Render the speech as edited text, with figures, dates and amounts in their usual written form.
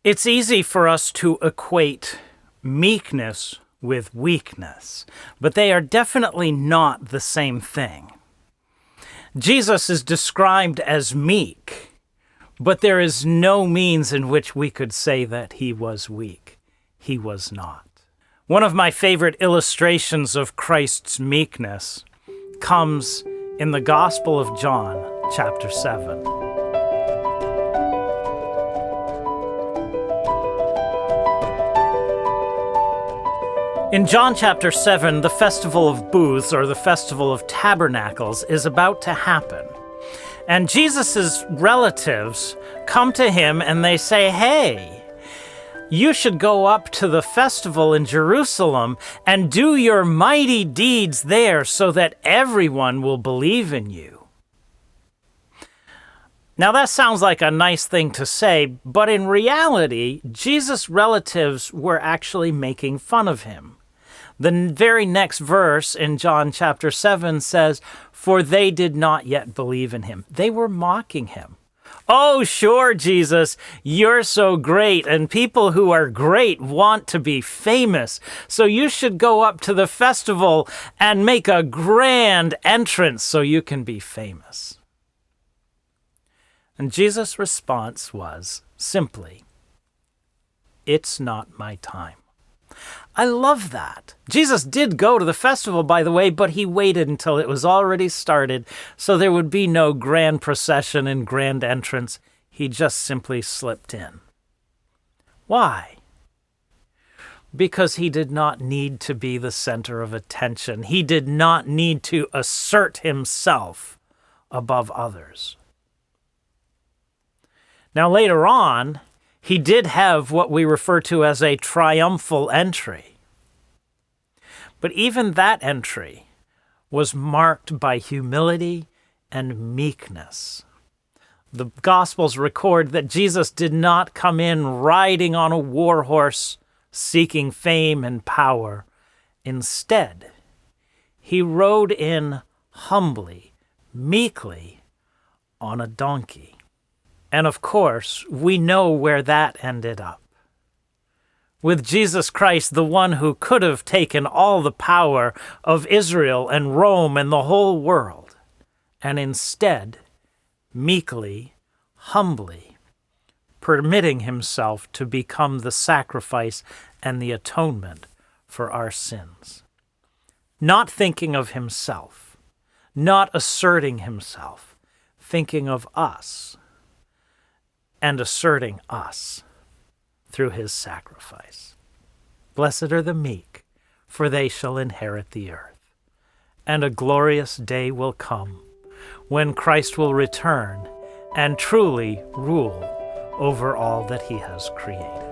It's easy for us to equate meekness with weakness, but they are definitely not the same thing. Jesus is described as meek, but there is no means in which we could say that he was weak. He was not. One of my favorite illustrations of Christ's meekness comes in the Gospel of John, chapter 7. In John chapter 7, the Festival of Booths, or the Festival of Tabernacles, is about to happen. And Jesus' relatives come to him and they say, "Hey, you should go up to the festival in Jerusalem and do your mighty deeds there so that everyone will believe in you." Now that sounds like a nice thing to say, but in reality, Jesus' relatives were actually making fun of him. The very next verse in John chapter 7 says, "For they did not yet believe in him." They were mocking him. "Oh, sure, Jesus, you're so great, and people who are great want to be famous. So you should go up to the festival and make a grand entrance so you can be famous." And Jesus' response was simply, "It's not my time." I love that. Jesus did go to the festival, by the way, but he waited until it was already started, so there would be no grand procession and grand entrance. He just simply slipped in. Why? Because he did not need to be the center of attention. He did not need to assert himself above others. Now, later on, he did have what we refer to as a triumphal entry. But even that entry was marked by humility and meekness. The Gospels record that Jesus did not come in riding on a war horse, seeking fame and power. Instead, he rode in humbly, meekly, on a donkey. And of course, we know where that ended up. With Jesus Christ, the one who could have taken all the power of Israel and Rome and the whole world, and instead, meekly, humbly, permitting himself to become the sacrifice and the atonement for our sins. Not thinking of himself, not asserting himself, thinking of us, and asserting us through his sacrifice. Blessed are the meek, for they shall inherit the earth. And a glorious day will come when Christ will return and truly rule over all that he has created.